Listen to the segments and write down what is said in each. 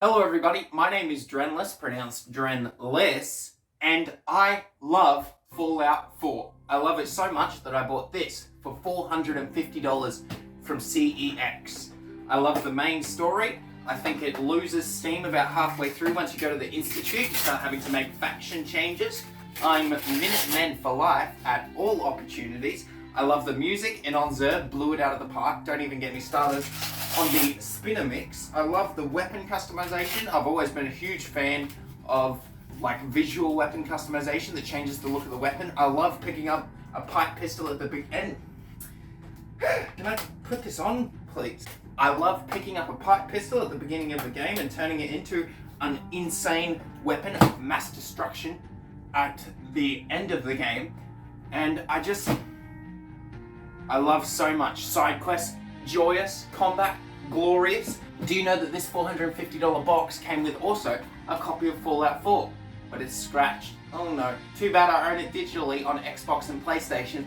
Hello everybody, my name is Drenless, pronounced Drenless, and I love Fallout 4. I love it so much that I bought this for $450 from CEX. I love the main story. I think it loses steam about halfway through. Once you go to the Institute, you start having to make faction changes. I'm Minutemen for life at all opportunities. I love the music, and on Zerb blew it out of the park. Don't even get me started on the spinner mix. I love the weapon customization. I've always been a huge fan of like visual weapon customization that changes the look of the weapon. I love picking up a pipe pistol at the big end. Can I put this on, please? I love picking up a pipe pistol at the beginning of the game and turning it into an insane weapon of mass destruction at the end of the game. And I love so much. Side quests, joyous, combat, glorious. Do you know that this $450 box came with also a copy of Fallout 4? But it's scratched. Oh no. Too bad I own it digitally on Xbox and PlayStation.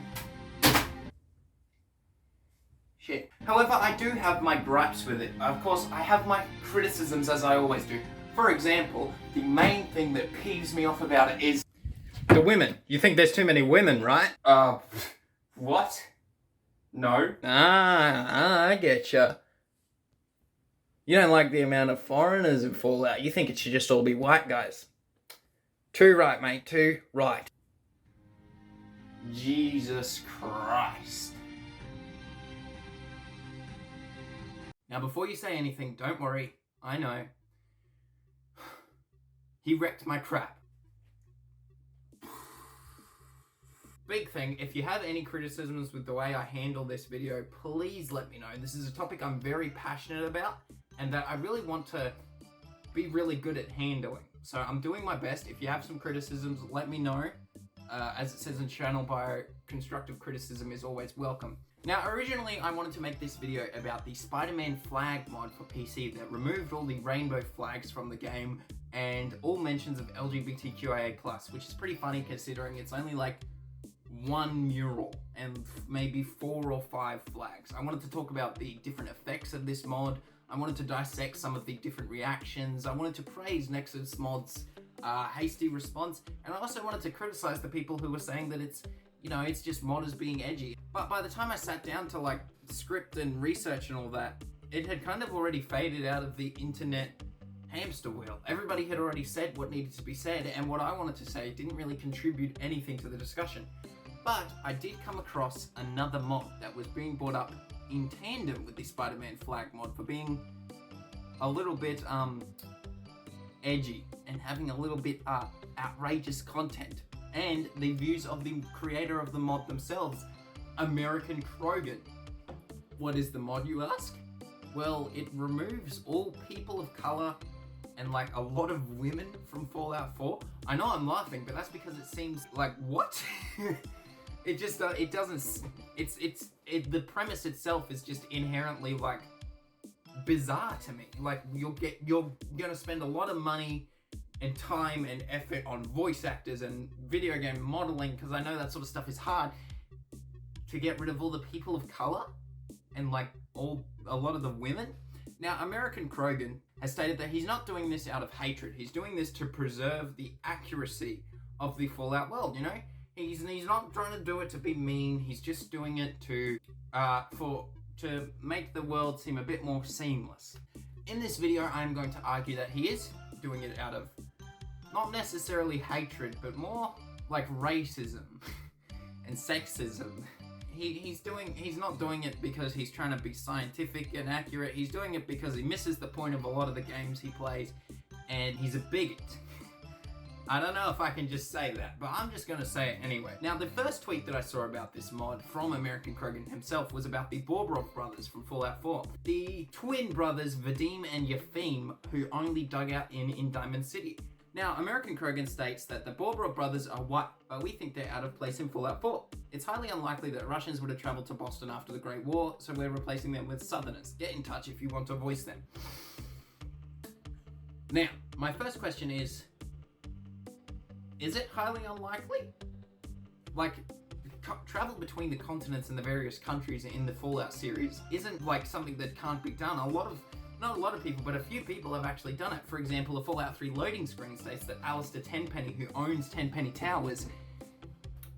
Shit. However, I do have my gripes with it. Of course, I have my criticisms as I always do. For example, the main thing that peeves me off about it is the women. You think there's too many women, right? What? No. I getcha. You don't like the amount of foreigners in Fallout. You think it should just all be white guys. Too right, mate. Too right. Jesus Christ. Now, before you say anything, don't worry. I know. He wrecked my crap. Big thing, if you have any criticisms with the way I handle this video, please let me know. This is a topic I'm very passionate about and that I really want to be really good at handling. So I'm doing my best. If you have some criticisms, let me know. As it says in channel bio, constructive criticism is always welcome. Now, originally I wanted to make this video about the Spider-Man flag mod for PC that removed all the rainbow flags from the game and all mentions of LGBTQIA+, which is pretty funny considering it's only like one mural and maybe 4 or 5 flags. I wanted to talk about the different effects of this mod. I wanted to dissect some of the different reactions. I wanted to praise Nexus Mod's hasty response, and I also wanted to criticize the people who were saying that it's, you know, it's just modders being edgy. But by the time I sat down to like script and research and all that, it had kind of already faded out of the internet hamster wheel. Everybody had already said what needed to be said, and what I wanted to say didn't really contribute anything to the discussion. But I did come across another mod that was being brought up in tandem with the Spider-Man flag mod for being a little bit edgy and having a little bit outrageous content. And the views of the creator of the mod themselves, American Krogan. What is the mod, you ask? Well, it removes all people of color and like a lot of women from Fallout 4. I know I'm laughing, but that's because it seems like, what? It just, it doesn't, the premise itself is just inherently like bizarre to me. Like you're gonna spend a lot of money and time and effort on voice actors and video game modeling, because I know that sort of stuff is hard, to get rid of all the people of color and like a lot of the women. Now, American Krogan has stated that he's not doing this out of hatred. He's doing this to preserve the accuracy of the Fallout world, you know? He's not trying to do it to be mean. He's just doing it to make the world seem a bit more seamless. In this video, I'm going to argue that he is doing it out of not necessarily hatred, but more like racism and sexism. He's not doing it because he's trying to be scientific and accurate. He's doing it because he misses the point of a lot of the games he plays, and he's a bigot. I don't know if I can just say that, but I'm just gonna say it anyway. Now, the first tweet that I saw about this mod from American Krogan himself was about the Borbrov brothers from Fallout 4. The twin brothers, Vadim and Yefim, who only dug out in Diamond City. Now, American Krogan states that the Borbrov brothers are white, but we think they're out of place in Fallout 4. It's highly unlikely that Russians would have traveled to Boston after the Great War, so we're replacing them with Southerners. Get in touch if you want to voice them. Now, my first question is it highly unlikely? Like, travel between the continents and the various countries in the Fallout series isn't like something that can't be done. A lot of not a lot of people, but a few people have actually done it. For example, the Fallout 3 loading screen states that Alistair Tenpenny, who owns Tenpenny Towers,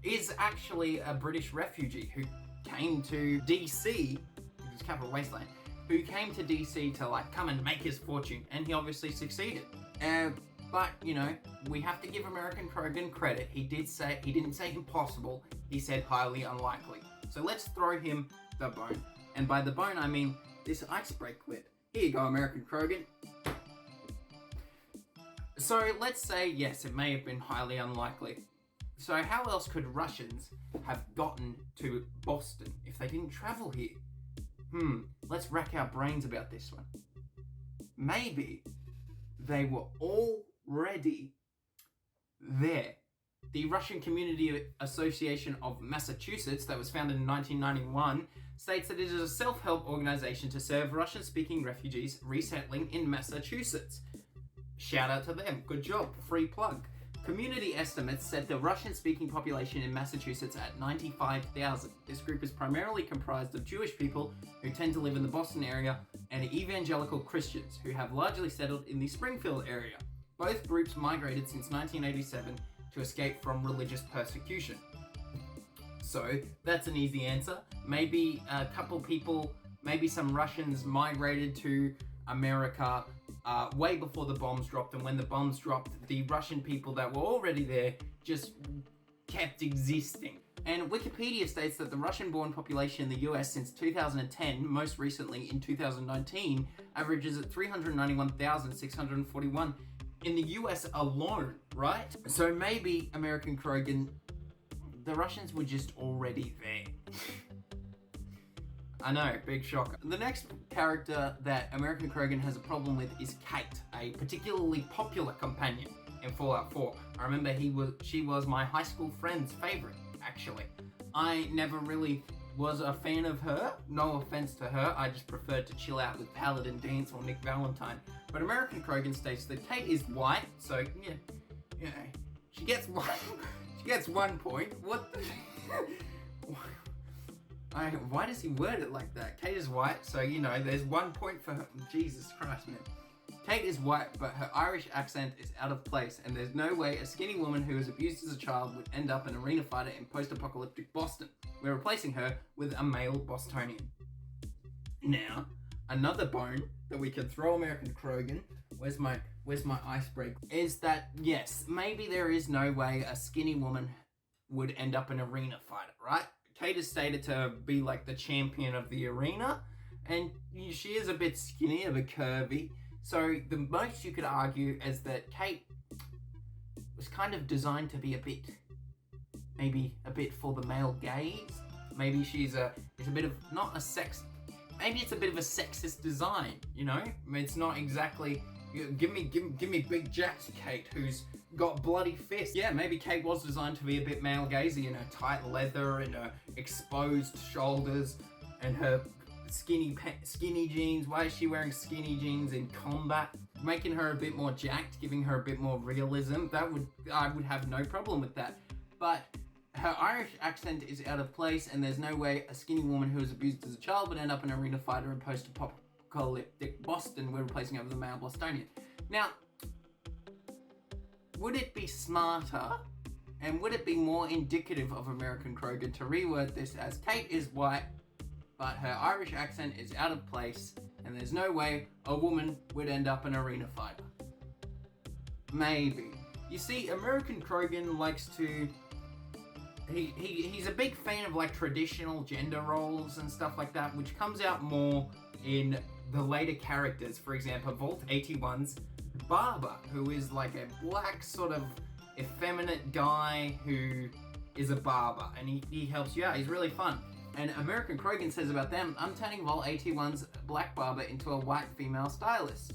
is actually a British refugee who came to DC, which is Capital Wasteland, who came to DC to like come and make his fortune, and he obviously succeeded. But you know, we have to give American Krogan credit. He didn't say impossible. He said highly unlikely. So let's throw him the bone, and by the bone I mean this ice break lid. Here you go, American Krogan. So let's say yes, it may have been highly unlikely. So how else could Russians have gotten to Boston if they didn't travel here? Let's rack our brains about this one. Maybe they were already there. The Russian Community Association of Massachusetts, that was founded in 1991, states that it is a self-help organization to serve Russian-speaking refugees resettling in Massachusetts. Shout out to them. Good job. Free plug. Community estimates set the Russian-speaking population in Massachusetts at 95,000. This group is primarily comprised of Jewish people who tend to live in the Boston area and evangelical Christians who have largely settled in the Springfield area. Both groups migrated since 1987 to escape from religious persecution. So that's an easy answer. Maybe a couple people, maybe some Russians migrated to America way before the bombs dropped, and when the bombs dropped, the Russian people that were already there just kept existing. And Wikipedia states that the Russian-born population in the US since 2010, most recently in 2019, averages at 391,641 in the US alone, right? So maybe, American Krogan, the Russians were just already there. I know, big shocker. The next character that American Krogan has a problem with is Kate, a particularly popular companion in Fallout 4. I remember she was my high school friend's favorite, actually. I never really was a fan of her, no offense to her, I just preferred to chill out with Paladin Dance or Nick Valentine. But American Krogan states that Kate is white, so yeah, you know, she gets one point. What the why does he word it like that? Kate is white, so you know, there's 1 point for her. Jesus Christ, man. Kate is white, but her Irish accent is out of place, and there's no way a skinny woman who was abused as a child would end up an arena fighter in post-apocalyptic Boston. We're replacing her with a male Bostonian. Now, another bone that we can throw American Krogan, where's my icebreaker, is that yes, maybe there is no way a skinny woman would end up an arena fighter, right? Kate is stated to be like the champion of the arena, and she is a bit skinny, a bit curvy. So the most you could argue is that Kate was kind of designed to be maybe a bit for the male gaze. Maybe it's a bit of, not a sex, maybe it's a bit of a sexist design, you know? It's not exactly, give me big jacked Kate who's got bloody fists. Yeah, maybe Kate was designed to be a bit male gazy in her tight leather and her exposed shoulders and her skinny jeans. Why is she wearing skinny jeans in combat? Making her a bit more jacked, giving her a bit more realism. I would have no problem with that. But her Irish accent is out of place, and there's no way a skinny woman who was abused as a child would end up an arena fighter in post-apocalyptic Boston. We're replacing her with a male Bostonian. Now, would it be smarter, and would it be more indicative of American Krogan to reword this as Kate is white, but her Irish accent is out of place, and there's no way a woman would end up an arena fighter? Maybe. You see, American Krogan likes to... He's a big fan of like traditional gender roles and stuff like that, which comes out more in the later characters. For example, Vault 81's Barber, who is like a black sort of effeminate guy who is a barber, and he helps you out. He's really fun. And American Krogan says about them, I'm turning Vault 81's black barber into a white female stylist.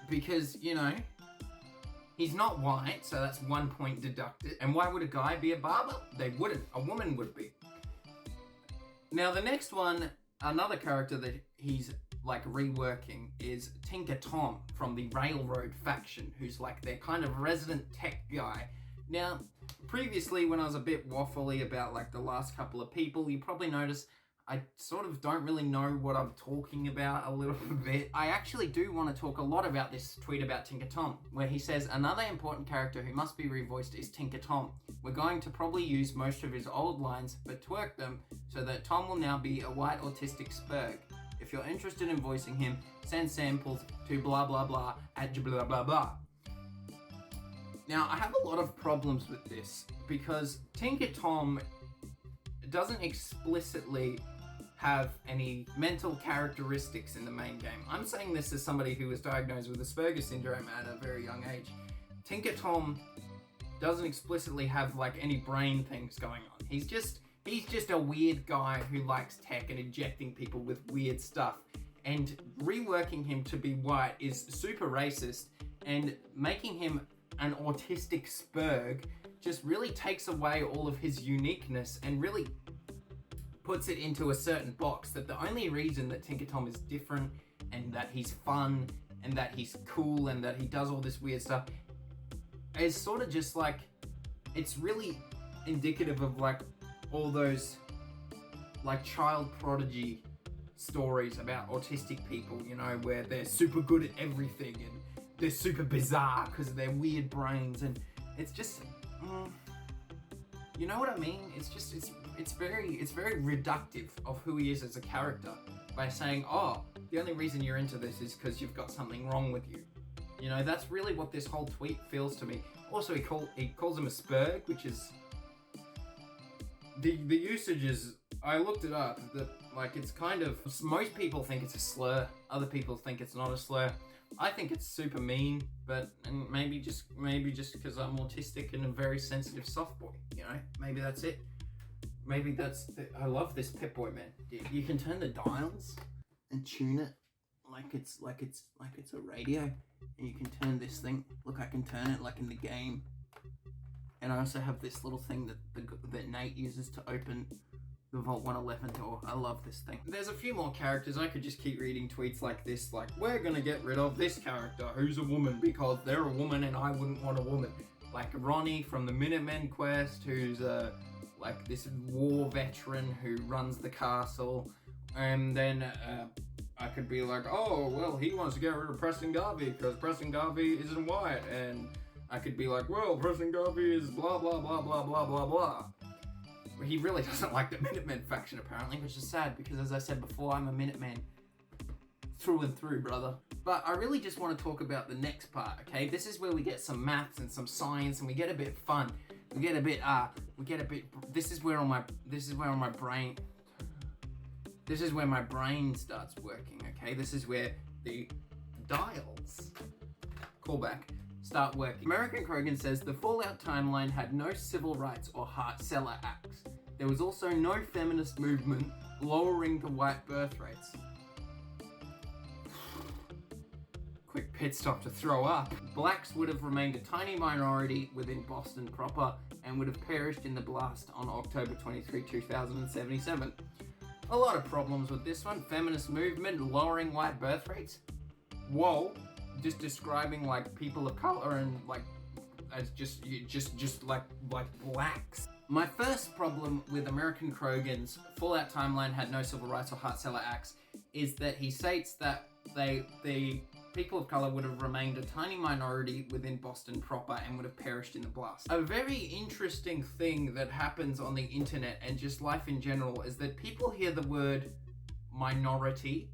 Because, you know, he's not white, so that's 1 point deducted. And why would a guy be a barber? They wouldn't. A woman would be. Now, the next one, another character that he's like reworking is Tinker Tom from the Railroad faction, who's like their kind of resident tech guy. Now, previously when I was a bit waffly about like the last couple of people, you probably noticed I sort of don't really know what I'm talking about a little bit. I actually do want to talk a lot about this tweet about Tinker Tom, where he says, another important character who must be revoiced is Tinker Tom. We're going to probably use most of his old lines, but twerk them so that Tom will now be a white autistic spurg. If you're interested in voicing him, send samples to blah blah blah at blah blah blah. Now, I have a lot of problems with this because Tinker Tom doesn't explicitly have any mental characteristics in the main game. I'm saying this as somebody who was diagnosed with Asperger's syndrome at a very young age. Tinker Tom doesn't explicitly have like any brain things going on. He's just a weird guy who likes tech and injecting people with weird stuff. And reworking him to be white is super racist, and making him an autistic spurg just really takes away all of his uniqueness and really puts it into a certain box that the only reason that Tinker Tom is different and that he's fun and that he's cool and that he does all this weird stuff is sort of just like, it's really indicative of like all those like child prodigy stories about autistic people, you know, where they're super good at everything and they're super bizarre because of their weird brains, and it's just, you know what I mean? It's just, it's very reductive of who he is as a character by saying, oh, the only reason you're into this is because you've got something wrong with you. You know, that's really what this whole tweet feels to me. Also, he calls him a spurg, which is, the usage is, I looked it up, that like it's kind of, most people think it's a slur, other people think it's not a slur. I think it's super mean, but and maybe just because I'm autistic and a very sensitive soft boy, you know, maybe that's it. Maybe that's I love this Pip-Boy, man. You can turn the dials and tune it like it's a radio, and you can turn this thing. Look, I can turn it like in the game, and I also have this little thing that Nate uses to open the Vault 111 door. I love this thing. There's a few more characters. I could just keep reading tweets like this, like, we're gonna get rid of this character who's a woman because they're a woman and I wouldn't want a woman. Like Ronnie from the Minutemen quest, who's like this war veteran who runs the castle. And then I could be like, oh, well, he wants to get rid of Preston Garvey because Preston Garvey isn't white. And I could be like, well, Preston Garvey is blah, blah, blah, blah, blah, blah, blah. He really doesn't like the Minutemen faction, apparently, which is sad because, as I said before, I'm a Minuteman through and through, brother. But I really just want to talk about the next part, okay? This is where we get some maths and some science, and we get a bit fun. This is where my brain starts working, okay? This is where the dials, callback, start working. American Krogan says the Fallout timeline had no civil rights or heart-seller acts. There was also no feminist movement lowering the white birth rates. Quick pit stop to throw up. Blacks would have remained a tiny minority within Boston proper and would have perished in the blast on October 23, 2077. A lot of problems with this one. Feminist movement lowering white birth rates. Whoa. Just describing like people of color and like as just like blacks. My first problem with American Krogan's Fallout timeline had no civil rights or heart-seller acts is that he states that the people of color would have remained a tiny minority within Boston proper and would have perished in the blast. A very interesting thing that happens on the internet and just life in general is that people hear the word minority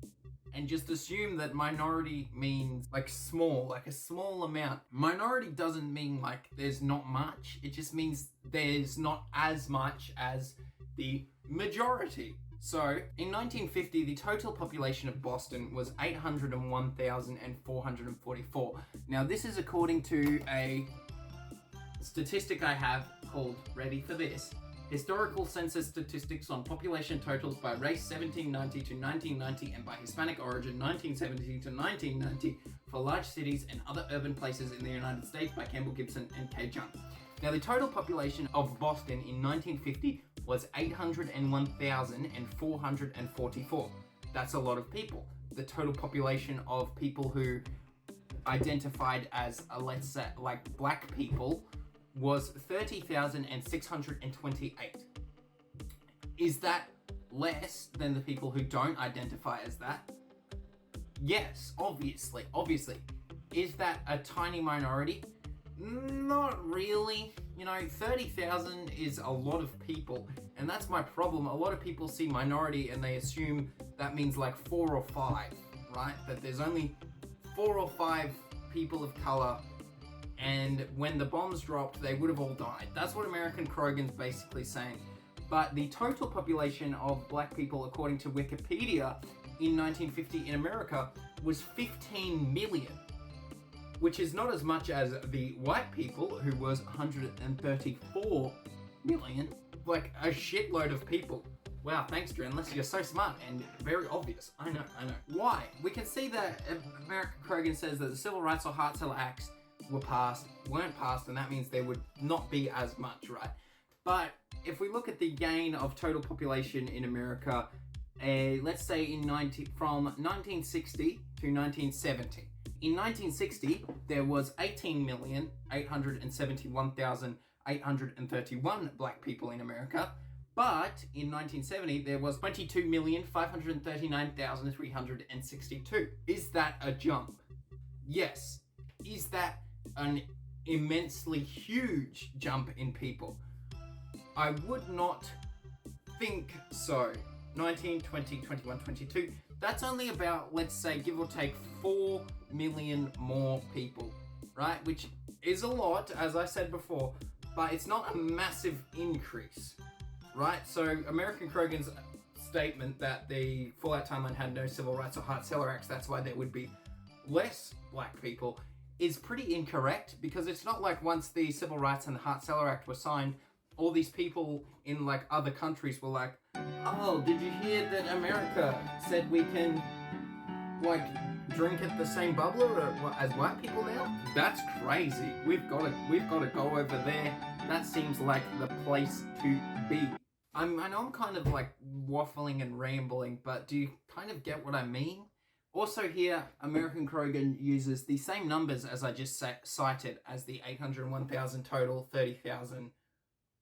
and just assume that minority means like small, like a small amount. Minority doesn't mean like there's not much. It just means there's not as much as the majority. So, in 1950, the total population of Boston was 801,444. Now, this is according to a statistic I have called, ready for this, Historical Census Statistics on Population Totals by Race 1790 to 1990 and by Hispanic Origin 1970 to 1990 for large cities and other urban places in the United States by Campbell Gibson and K. Jung. Now, the total population of Boston in 1950 was 801,444. That's a lot of people. The total population of people who identified as, let's say, like black people was 30,628. Is that less than the people who don't identify as that? Yes, obviously. Is that a tiny minority? Not really. 30,000 is a lot of people, and that's my problem. A lot of people see minority and they assume that means like 4 or 5, right? That there's only 4 or 5 people of color, and when the bombs dropped, they would have all died. That's what American Krogan's basically saying. But the total population of black people, according to Wikipedia, in 1950 in America was 15 million, which is not as much as the white people, who was 134 million. Like a shitload of people. Wow, thanks, journalist. You're so smart and very obvious. I know. Why? We can see that American Krogan says that the Civil Rights or Hart-Celler Acts weren't passed, and that means there would not be as much, right? But if we look at the gain of total population in America, let's say from 1960 to 1970. In 1960, there was 18,871,831 black people in America. But in 1970, there was 22,539,362. Is that a jump? Yes. Is that an immensely huge jump in people? I would not think so. 19, 20, 21, 22. That's only about, let's say, give or take 4 million more people, right? Which is a lot, as I said before, but it's not a massive increase, right? So American Krogan's statement that the Fallout timeline had no civil rights or Hart-Celler Acts, that's why there would be less black people, is pretty incorrect, because it's not like once the Civil Rights and the Hart-Celler Act were signed, all these people in like other countries were like, oh, did you hear that America said we can like drink at the same bubbler as white people now? That's crazy. We've got to go over there. That seems like the place to be. I know I'm kind of like waffling and rambling, but do you kind of get what I mean? Also here, American Krogan uses the same numbers as I just cited as the 801,000 total, 30,000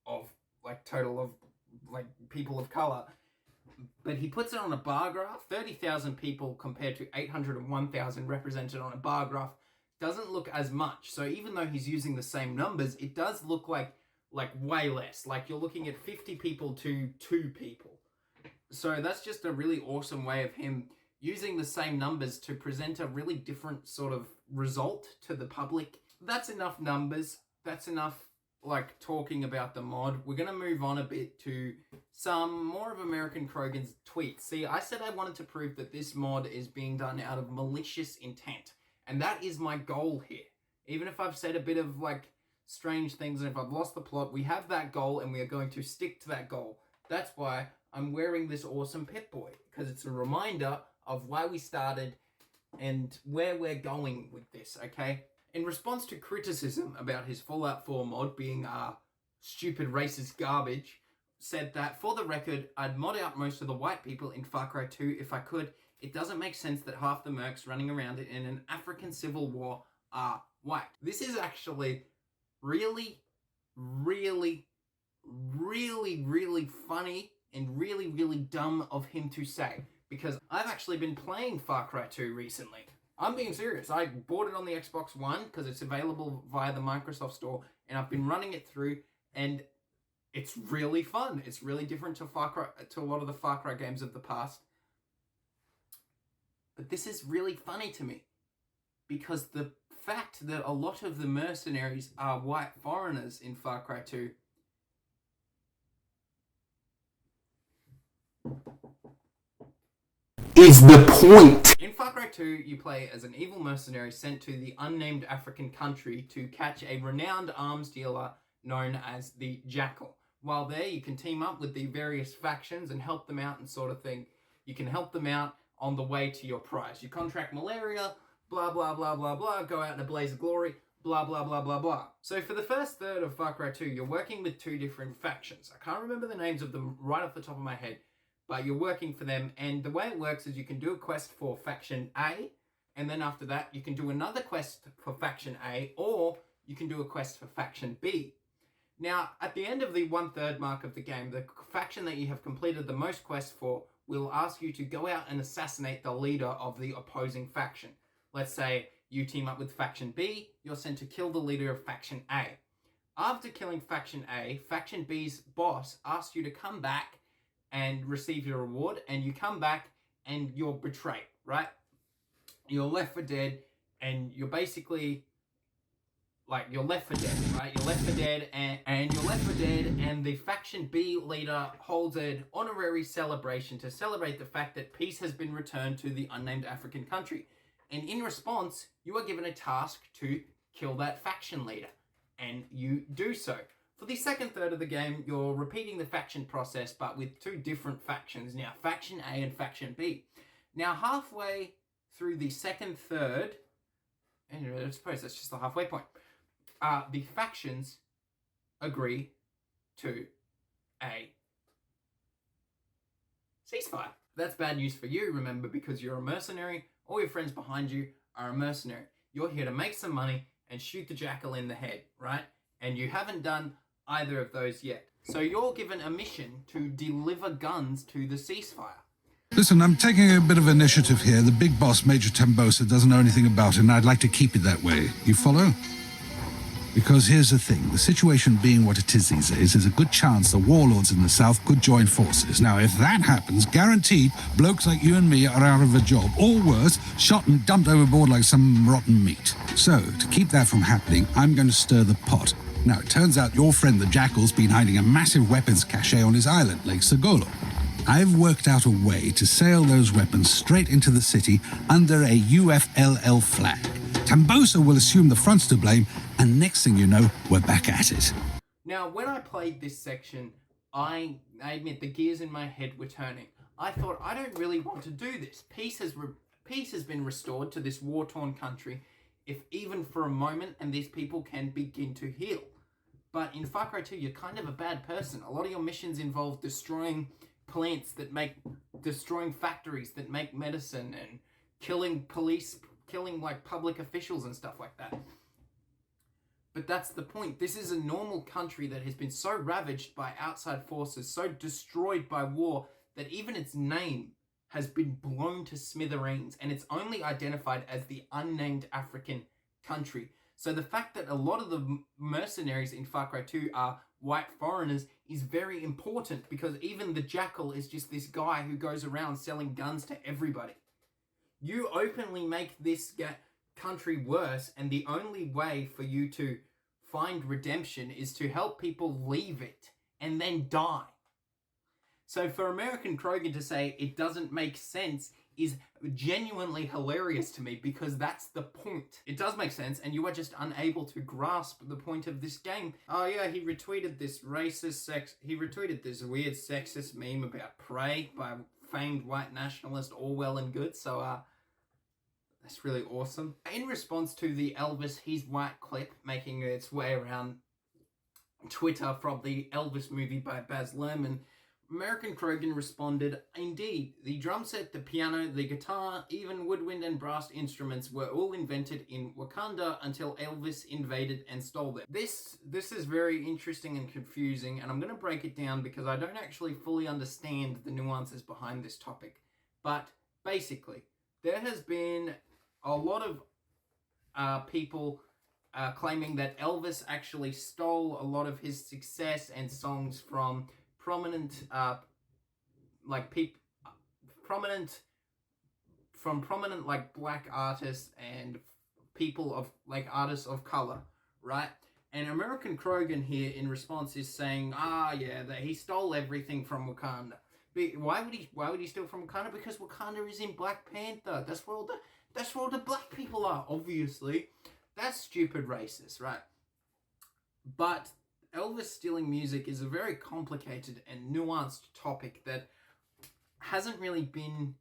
of like total of like people of color, but he puts it on a bar graph. 30,000 people compared to 801,000 represented on a bar graph doesn't look as much. So even though he's using the same numbers, it does look like way less. Like you're looking at 50 people to 2 people. So that's just a really awesome way of him using the same numbers to present a really different sort of result to the public. That's enough numbers. That's enough like talking about the mod. We're going to move on a bit to some more of American Krogan's tweets. See, I said I wanted to prove that this mod is being done out of malicious intent. And that is my goal here. Even if I've said a bit of like strange things and if I've lost the plot, we have that goal and we are going to stick to that goal. That's why I'm wearing this awesome Pip-Boy, because it's a reminder of why we started and where we're going with this, okay? In response to criticism about his Fallout 4 mod being stupid racist garbage, said that, for the record, I'd mod out most of the white people in Far Cry 2 if I could. It doesn't make sense that half the mercs running around in an African civil war are white. This is actually really, really, really, really funny and really, really dumb of him to say, because I've actually been playing Far Cry 2 recently. I'm being serious. I bought it on the Xbox One because it's available via the Microsoft Store, and I've been running it through, and it's really fun. It's really different to a lot of the Far Cry games of the past. But this is really funny to me, because the fact that a lot of the mercenaries are white foreigners in Far Cry 2 is the point. In Far Cry 2, you play as an evil mercenary sent to the unnamed African country to catch a renowned arms dealer known as the Jackal. While there, you can team up with the various factions and help them out and sort of thing. You can help them out on the way to your prize. You contract malaria, blah, blah, blah, blah, blah, go out in a blaze of glory, blah, blah, blah, blah, blah. So for the first third of Far Cry 2, you're working with 2 different factions. I can't remember the names of them right off the top of my head, but you're working for them, and the way it works is you can do a quest for Faction A, and then after that, you can do another quest for Faction A, or you can do a quest for Faction B. Now, at the end of the 1/3 mark of the game, the faction that you have completed the most quests for will ask you to go out and assassinate the leader of the opposing faction. Let's say you team up with faction B, you're sent to kill the leader of faction A. After killing faction A, faction B's boss asks you to come back and receive your reward, and you come back and you're betrayed, right? You're left for dead, and you're basically like, you're left for dead, right? You're left for dead, and you're left for dead, and the faction B leader holds an honorary celebration to celebrate the fact that peace has been returned to the unnamed African country. And in response, you are given a task to kill that faction leader, and you do so. For the second third of the game, you're repeating the faction process, but with two different factions now, faction A and faction B. Now, halfway through the second third, and I suppose that's just the halfway point, the factions agree to a ceasefire. That's bad news for you, remember, because you're a mercenary. All your friends behind you are a mercenary. You're here to make some money and shoot the jackal in the head, right? And you haven't done either of those yet. So you're given a mission to deliver guns to the ceasefire. Listen, I'm taking a bit of initiative here. The big boss, Major Tembosa, doesn't know anything about it, and I'd like to keep it that way. You follow? Because here's the thing, the situation being what it is these days, there's a good chance the warlords in the south could join forces. Now, if that happens, guaranteed, blokes like you and me are out of a job, or worse, shot and dumped overboard like some rotten meat. So, to keep that from happening, I'm going to stir the pot. Now, it turns out your friend the Jackal's been hiding a massive weapons cache on his island, Lake Sagolo. I've worked out a way to sail those weapons straight into the city under a UFLL flag. Tembosa will assume the front's to blame, and next thing you know, we're back at it. Now, when I played this section, I admit the gears in my head were turning. I thought, I don't really want to do this. Peace has been restored to this war-torn country, if even for a moment, and these people can begin to heal. But in Far Cry 2, you're kind of a bad person. A lot of your missions involve destroying plants destroying factories that make medicine, and killing like public officials and stuff like that. But that's the point. This is a normal country that has been so ravaged by outside forces, so destroyed by war, that even its name has been blown to smithereens, and it's only identified as the unnamed African country. So the fact that a lot of the mercenaries in Far Cry 2 are white foreigners is very important, because even the Jackal is just this guy who goes around selling guns to everybody. You openly make this country worse, and the only way for you to find redemption is to help people leave it and then die. So for American Krogan to say it doesn't make sense is genuinely hilarious to me, because that's the point. It does make sense, and you are just unable to grasp the point of this game. Oh yeah, he retweeted this this weird sexist meme about Prey by famed white nationalist, all well and good, so that's really awesome. In response to the Elvis He's White clip making its way around Twitter from the Elvis movie by Baz Luhrmann, American Krogan responded, "Indeed, the drum set, the piano, the guitar, even woodwind and brass instruments were all invented in Wakanda until Elvis invaded and stole them." This is very interesting and confusing, and I'm going to break it down because I don't actually fully understand the nuances behind this topic. But basically, there has been a lot of people claiming that Elvis actually stole a lot of his success and songs from prominent like black artists and people of like artists of color, right? And American Krogan here in response is saying, that he stole everything from Wakanda. But why would he steal from Wakanda? Because Wakanda is in Black Panther. That's where all the black people are, obviously. That's stupid racist, right? But Elvis stealing music is a very complicated and nuanced topic that hasn't really been,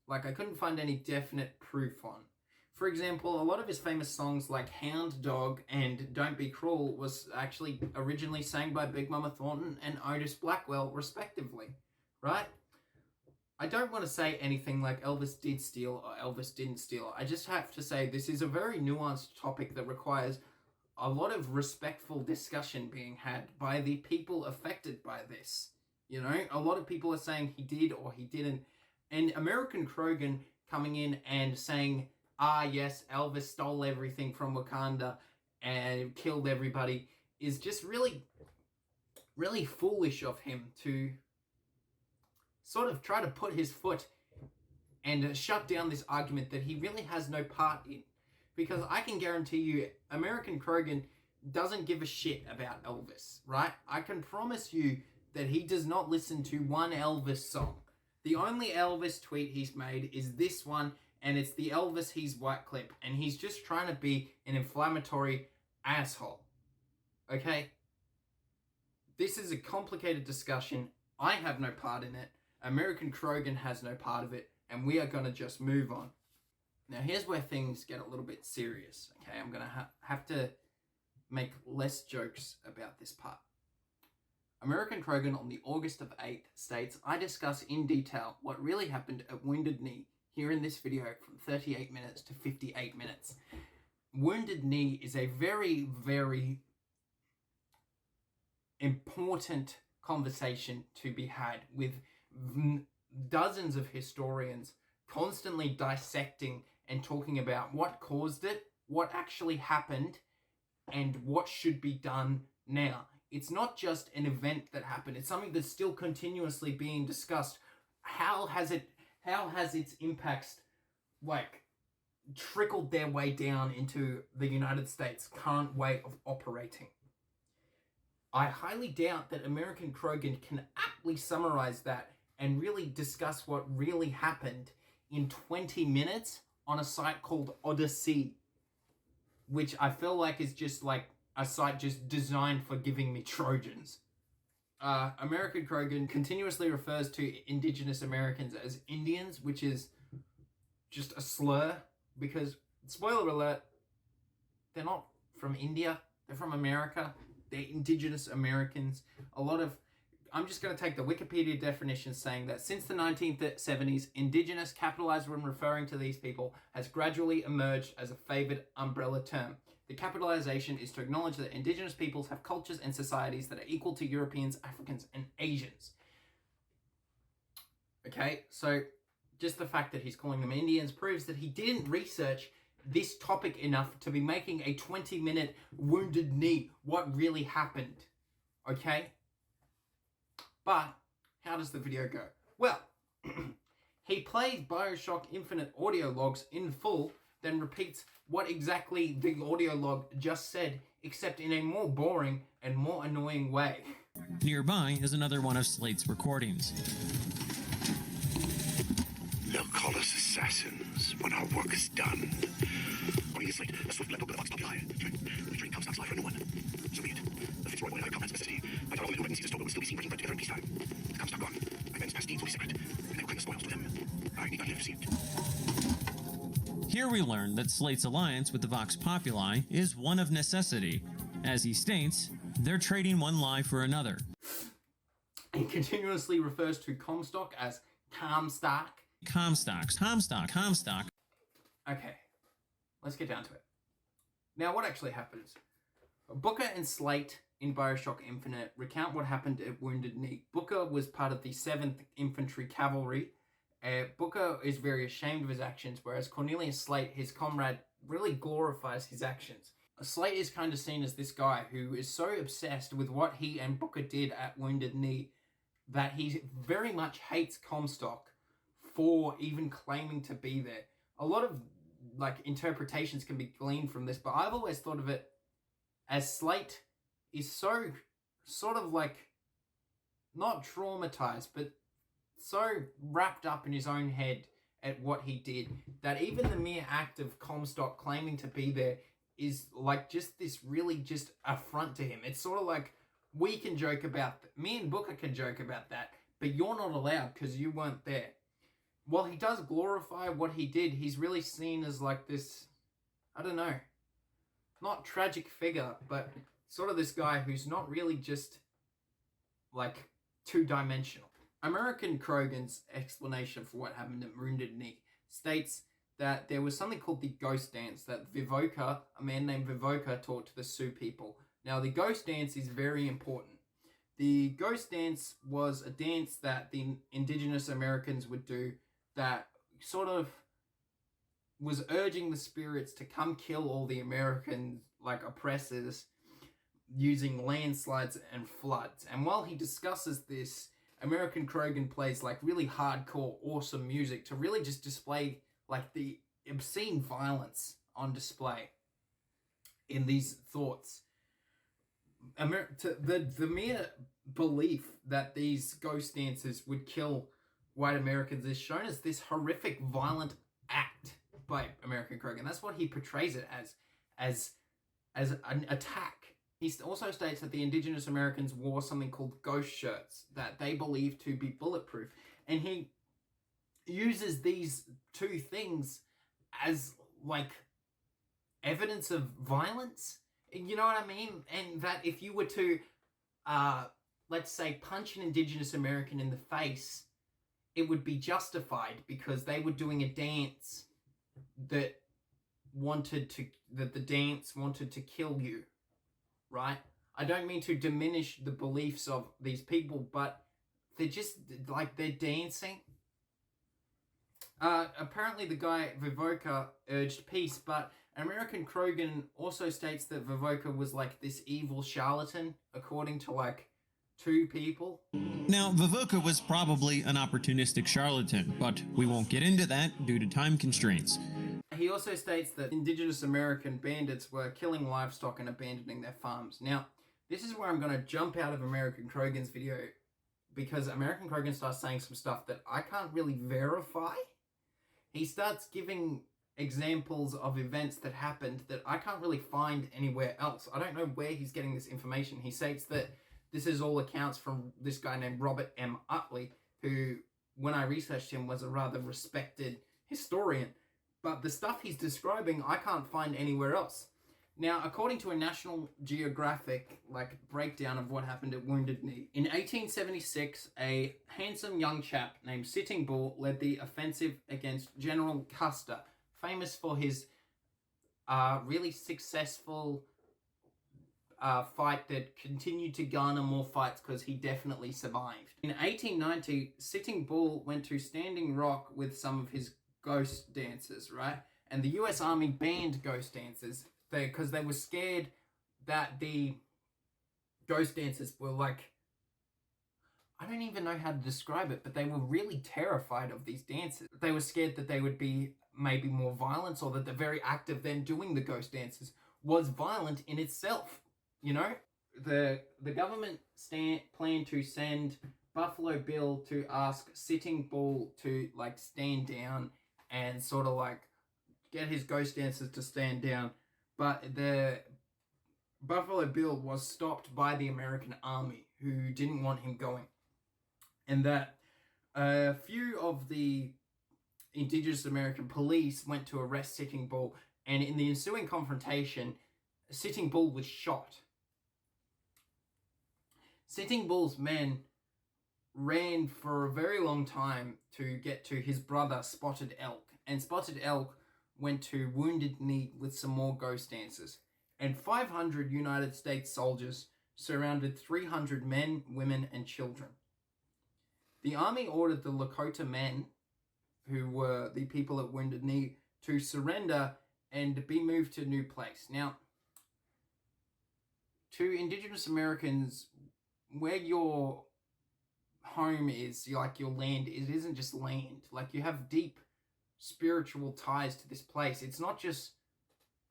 I couldn't find any definite proof on. For example, a lot of his famous songs like Hound Dog and Don't Be Cruel was actually originally sang by Big Mama Thornton and Otis Blackwell, respectively, right? I don't want to say anything like Elvis did steal or Elvis didn't steal. I just have to say this is a very nuanced topic that requires a lot of respectful discussion being had by the people affected by this. You know, a lot of people are saying he did or he didn't. And American Krogan coming in and saying, yes, Elvis stole everything from Wakanda and killed everybody, is just really, really foolish of him to sort of try to put his foot and shut down this argument that he really has no part in. Because I can guarantee you, American Krogan doesn't give a shit about Elvis, right? I can promise you that he does not listen to one Elvis song. The only Elvis tweet he's made is this one, and it's the Elvis He's White clip, and he's just trying to be an inflammatory asshole. Okay? This is a complicated discussion. I have no part in it. American Krogan has no part of it, and we are going to just move on. Now, here's where things get a little bit serious. Okay, I'm going to have to make less jokes about this part. American Krogan on the August of 8th states, I discuss in detail what really happened at Wounded Knee here in this video from 38 minutes to 58 minutes. Wounded Knee is a very, very important conversation to be had with dozens of historians constantly dissecting and talking about what caused it, what actually happened, and what should be done now. It's not just an event that happened. It's something that's still continuously being discussed. How has its impacts, trickled their way down into the United States' current way of operating? I highly doubt that American Krogan can aptly summarize that and really discuss what really happened in 20 minutes on a site called Odyssey, which I feel like is just like a site just designed for giving me Trojans. American Krogan continuously refers to Indigenous Americans as Indians, which is just a slur because, spoiler alert, they're not from India, they're from America. They're Indigenous Americans. I'm just going to take the Wikipedia definition saying that since the 1970s, Indigenous, capitalized when referring to these people, has gradually emerged as a favored umbrella term. The capitalization is to acknowledge that Indigenous peoples have cultures and societies that are equal to Europeans, Africans, and Asians. Okay, so just the fact that he's calling them Indians proves that he didn't research this topic enough to be making a 20-minute Wounded Knee, what really happened. Okay? But how does the video go? Well, he plays Bioshock Infinite audio logs in full, then repeats what exactly the audio log just said, except in a more boring and more annoying way. Nearby is another one of Slate's recordings. They'll call us assassins when our work is done. According to Slate, a swift let go of the Vox Populi. We train Comstock's life for a new one. So be it. The Fitzroy will combat specificity. I thought all the new weapons he will still be seen bringing back together in peacetime. With Comstock gone, my men's past deeds will be secret, and they will claim the spoils to them. I need not live to see it. Here we learn that Slate's alliance with the Vox Populi is one of necessity. As he states, they're trading one lie for another. He continuously refers to Comstock as Comstock. Comstock. Okay, let's get down to it. Now, what actually happens? Booker and Slate in Bioshock Infinite recount what happened at Wounded Knee. Booker was part of the 7th Infantry Cavalry. Booker is very ashamed of his actions, whereas Cornelius Slate, his comrade, really glorifies his actions. Slate is kind of seen as this guy who is so obsessed with what he and Booker did at Wounded Knee that he very much hates Comstock for even claiming to be there. A lot of interpretations can be gleaned from this, but I've always thought of it as Slate is so sort of not traumatized, but so wrapped up in his own head at what he did that even the mere act of Comstock claiming to be there is just this really just affront to him. It's sort of like we can joke about me and Booker can joke about that, but you're not allowed because you weren't there. While he does glorify what he did, he's really seen as this, I don't know, not tragic figure, but sort of this guy who's not really just two-dimensional. American Krogan's explanation for what happened at Wounded Knee states that there was something called the ghost dance that Vivoka, a man named Vivoka, taught to the Sioux people. Now, the ghost dance is very important. The ghost dance was a dance that the indigenous Americans would do that sort of was urging the spirits to come kill all the American, oppressors using landslides and floods. And while he discusses this, American Krogan plays, really hardcore, awesome music to really just display, the obscene violence on display in these thoughts. The mere belief that these ghost dancers would kill white Americans is shown as this horrific, violent act by American Krogan. That's what he portrays it as an attack. He also states that the indigenous Americans wore something called ghost shirts that they believed to be bulletproof. And he uses these two things as, evidence of violence. You know what I mean? And that if you were to, let's say, punch an indigenous American in the face, it would be justified because they were doing a dance that the dance wanted to kill you, right? I don't mean to diminish the beliefs of these people, but they're just, they're dancing. Apparently the guy Vivoka urged peace, but American Krogan also states that Vivoka was this evil charlatan, according to two people. Now, Vivoka was probably an opportunistic charlatan, but we won't get into that due to time constraints. He also states that indigenous American bandits were killing livestock and abandoning their farms. Now, this is where I'm going to jump out of American Krogan's video, because American Krogan starts saying some stuff that I can't really verify. He starts giving examples of events that happened that I can't really find anywhere else. I don't know where he's getting this information. He states that this is all accounts from this guy named Robert M. Utley, who, when I researched him, was a rather respected historian. But the stuff he's describing, I can't find anywhere else. Now, according to a National Geographic, breakdown of what happened at Wounded Knee, in 1876, a handsome young chap named Sitting Bull led the offensive against General Custer, famous for his really successful fight that continued to garner more fights because he definitely survived. In 1890, Sitting Bull went to Standing Rock with some of his ghost dancers, right? And the US Army banned ghost dancers because they were scared that the ghost dancers were I don't even know how to describe it, but they were really terrified of these dances. They were scared that they would be maybe more violent, or that the very act of them doing the ghost dances was violent in itself. You know, the government planned to send Buffalo Bill to ask Sitting Bull to stand down and sort of get his ghost dancers to stand down, but the Buffalo Bill was stopped by the American Army, who didn't want him going, and that a few of the indigenous American police went to arrest Sitting Bull, and in the ensuing confrontation, Sitting Bull was shot. Sitting Bull's men ran for a very long time to get to his brother Spotted Elk, and Spotted Elk went to Wounded Knee with some more ghost dancers, and 500 United States soldiers surrounded 300 men, women, and children. The army ordered the Lakota men, who were the people at Wounded Knee, to surrender and be moved to a new place. Now, to indigenous Americans, where your home is, your land, it isn't just land. You have deep spiritual ties to this place. It's not just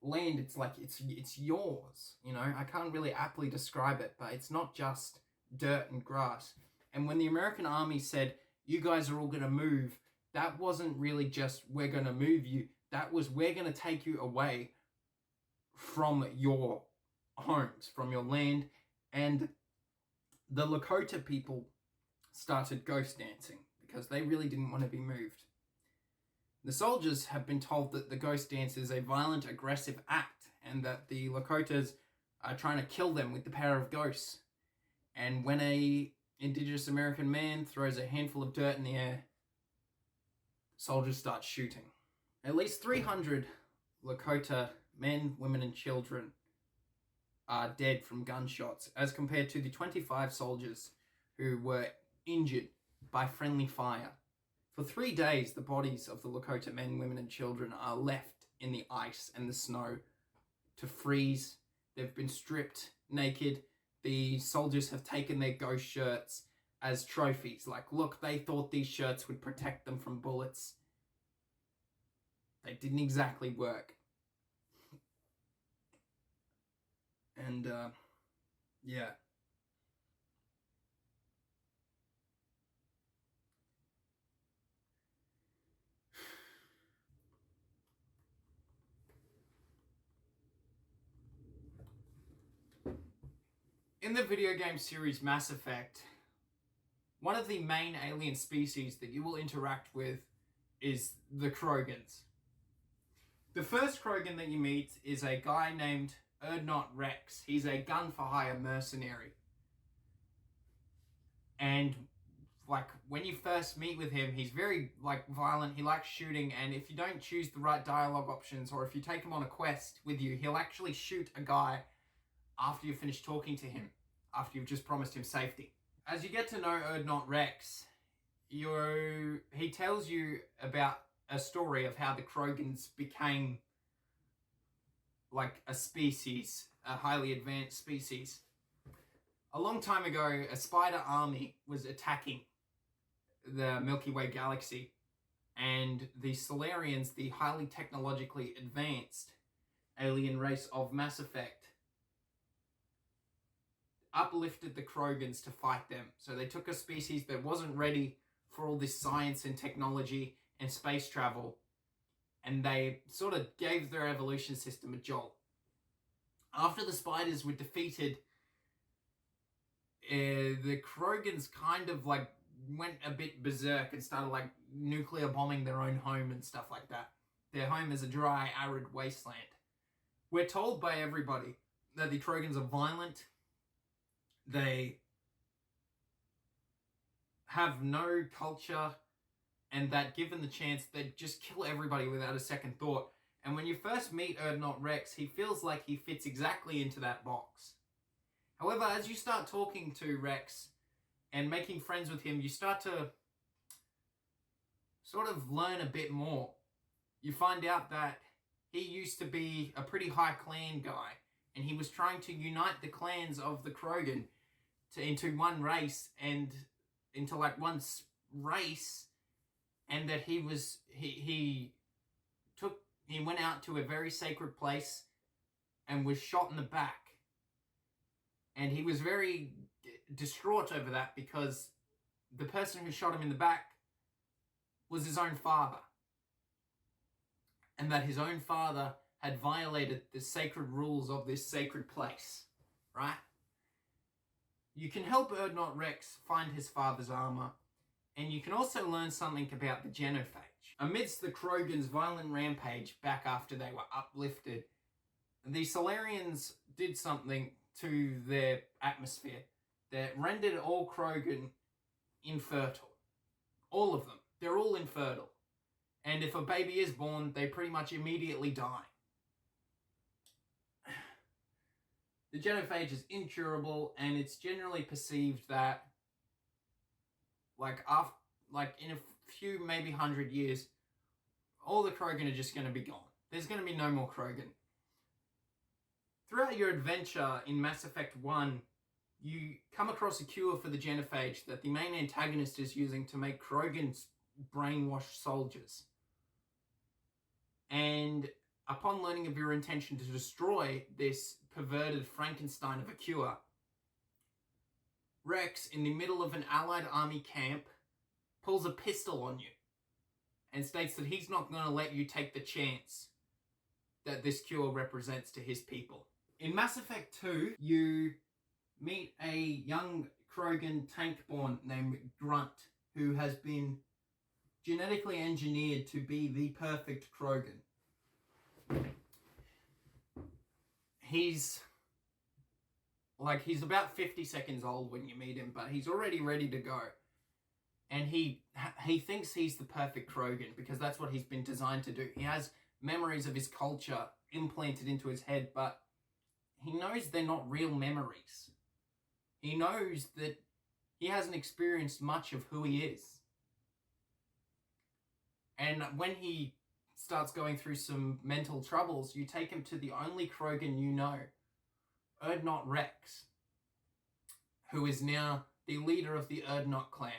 land, it's yours, I can't really aptly describe it, but it's not just dirt and grass. And when the American Army said, you guys are all going to move, that wasn't really just, we're going to move you, that was, we're going to take you away from your homes, from your land. And the Lakota people started ghost dancing because they really didn't want to be moved. The soldiers have been told that the ghost dance is a violent, aggressive act, and that the Lakotas are trying to kill them with the power of ghosts. And when a indigenous American man throws a handful of dirt in the air, soldiers start shooting. At least 300 Lakota men, women, and children are dead from gunshots, as compared to the 25 soldiers who were injured by friendly fire. For 3 days, the bodies of the Lakota men, women, and children are left in the ice and the snow to freeze. They've been stripped naked. The soldiers have taken their ghost shirts as trophies. Like, look, they thought these shirts would protect them from bullets. They didn't exactly work. And, yeah. In the video game series Mass Effect, one of the main alien species that you will interact with is the Krogans. The first Krogan that you meet is a guy named Urdnot Rex. He's a gun-for-hire mercenary. And, like, when you first meet with him, he's very, like, violent. He likes shooting, and if you don't choose the right dialogue options, or if you take him on a quest with you, he'll actually shoot a guy after you finish talking to him, after you've just promised him safety. As you get to know Urdnot Rex, he tells you about a story of how the Krogans became like a species, a highly advanced species. A long time ago, a spider army was attacking the Milky Way galaxy, and the Solarians, the highly technologically advanced alien race of Mass Effect, uplifted the Krogans to fight them. So they took a species that wasn't ready for all this science and technology and space travel, and they sort of gave their evolution system a jolt. After the spiders were defeated, the Krogans kind of like went a bit berserk and started like nuclear bombing their own home and stuff like that. Their home is a dry, arid wasteland. We're told by everybody that the Krogans are violent. They have no culture, and that given the chance, they'd just kill everybody without a second thought. And when you first meet Urdnot Rex, he feels like he fits exactly into that box. However, as you start talking to Rex and making friends with him, you start to sort of learn a bit more. You find out that he used to be a pretty high clan guy, and he was trying to unite the clans of the Krogan into one race and into like one race, and that he went out to a very sacred place and was shot in the back, and he was very distraught over that because the person who shot him in the back was his own father, and that his own father had violated the sacred rules of this sacred place, right? You can help Urdnot Rex find his father's armor, and you can also learn something about the genophage. Amidst the Krogan's violent rampage back after they were uplifted, the Solarians did something to their atmosphere that rendered all Krogan infertile. All of them. They're all infertile. And if a baby is born, they pretty much immediately die. The genophage is incurable, and it's generally perceived that like in a few, maybe 100 years, all the Krogan are just going to be gone. There's going to be no more Krogan. Throughout your adventure in Mass Effect 1, you come across a cure for the genophage that the main antagonist is using to make Krogans brainwashed soldiers. And upon learning of your intention to destroy this perverted Frankenstein of a cure, Rex, in the middle of an Allied army camp, pulls a pistol on you and states that he's not going to let you take the chance that this cure represents to his people. In Mass Effect 2, you meet a young Krogan tank-born named Grunt, who has been genetically engineered to be the perfect Krogan. He's about 50 seconds old when you meet him, but he's already ready to go. And he thinks he's the perfect Krogan because that's what he's been designed to do. He has memories of his culture implanted into his head, but he knows they're not real memories. He knows that he hasn't experienced much of who he is. And when he starts going through some mental troubles, you take him to the only Krogan you know, Urdnot Rex, who is now the leader of the Urdnot clan,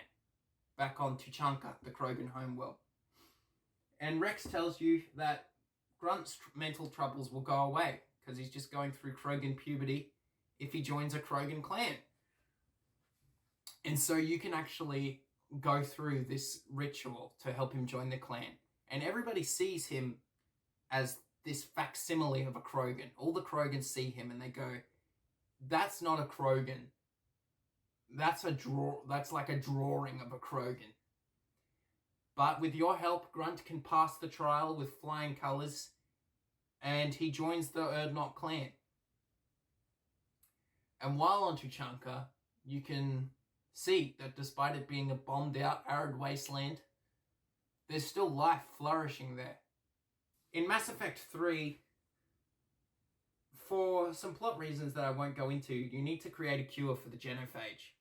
back on Tuchanka, the Krogan homeworld. And Rex tells you that Grunt's mental troubles will go away, because he's just going through Krogan puberty if he joins a Krogan clan. And so you can actually go through this ritual to help him join the clan. And everybody sees him as this facsimile of a Krogan. All the Krogans see him and they go, that's not a Krogan. That's like a drawing of a Krogan. But with your help, Grunt can pass the trial with flying colours, and he joins the Urdnot clan. And while on Tuchanka, you can see that despite it being a bombed out, arid wasteland, there's still life flourishing there. In Mass Effect 3, for some plot reasons that I won't go into, you need to create a cure for the genophage.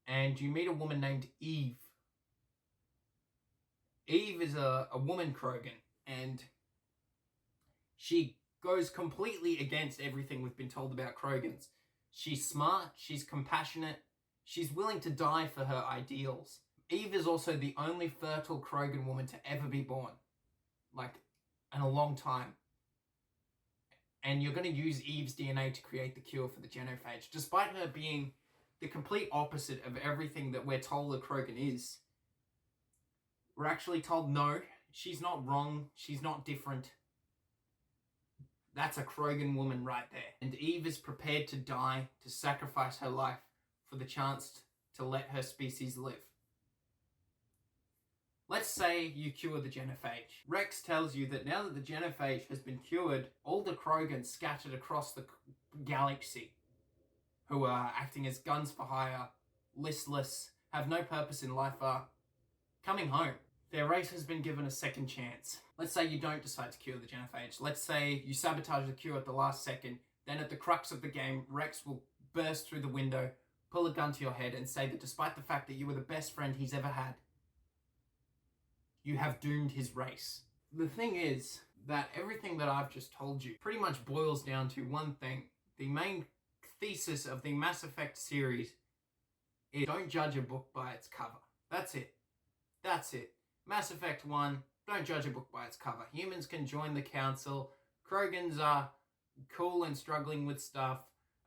And you meet a woman named Eve. Eve is a woman Krogan, and she goes completely against everything we've been told about Krogans. She's smart, she's compassionate, she's willing to die for her ideals. Eve is also the only fertile Krogan woman to ever be born. Like, in a long time. And you're going to use Eve's DNA to create the cure for the genophage. Despite her being the complete opposite of everything that we're told a Krogan is, we're actually told, no, she's not wrong, she's not different. That's a Krogan woman right there. And Eve is prepared to die, to sacrifice her life for the chance to let her species live. Let's say you cure the genophage. Rex tells you that now that the genophage has been cured, all the Krogans scattered across the galaxy, who are acting as guns for hire, listless, have no purpose in life, are coming home. Their race has been given a second chance. Let's say you don't decide to cure the genophage. Let's say you sabotage the cure at the last second. Then at the crux of the game, Rex will burst through the window, pull a gun to your head, and say that despite the fact that you were the best friend he's ever had, you have doomed his race. The thing is that everything that I've just told you pretty much boils down to one thing. The main thesis of the Mass Effect series is don't judge a book by its cover. That's it. That's it. Mass Effect 1, don't judge a book by its cover. Humans can join the council. Krogans are cool and struggling with stuff.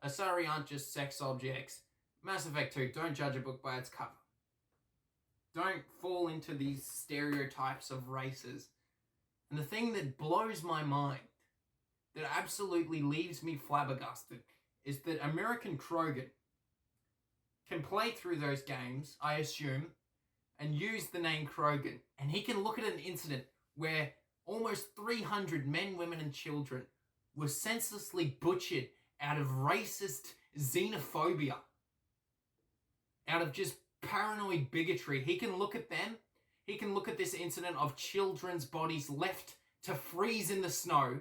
Asari aren't just sex objects. Mass Effect 2, don't judge a book by its cover. Don't fall into these stereotypes of races. And the thing that blows my mind, that absolutely leaves me flabbergasted, is that American Krogan can play through those games, I assume, and use the name Krogan. And he can look at an incident where almost 300 men, women, and children were senselessly butchered out of racist xenophobia, out of just paranoid bigotry. He can look at them, he can look at this incident of children's bodies left to freeze in the snow,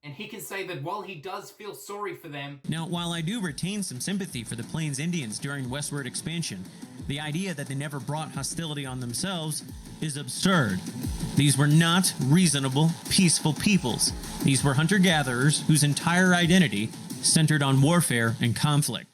and he can say that while he does feel sorry for them... Now, while I do retain some sympathy for the Plains Indians during westward expansion, the idea that they never brought hostility on themselves is absurd. These were not reasonable, peaceful peoples. These were hunter-gatherers whose entire identity centered on warfare and conflict.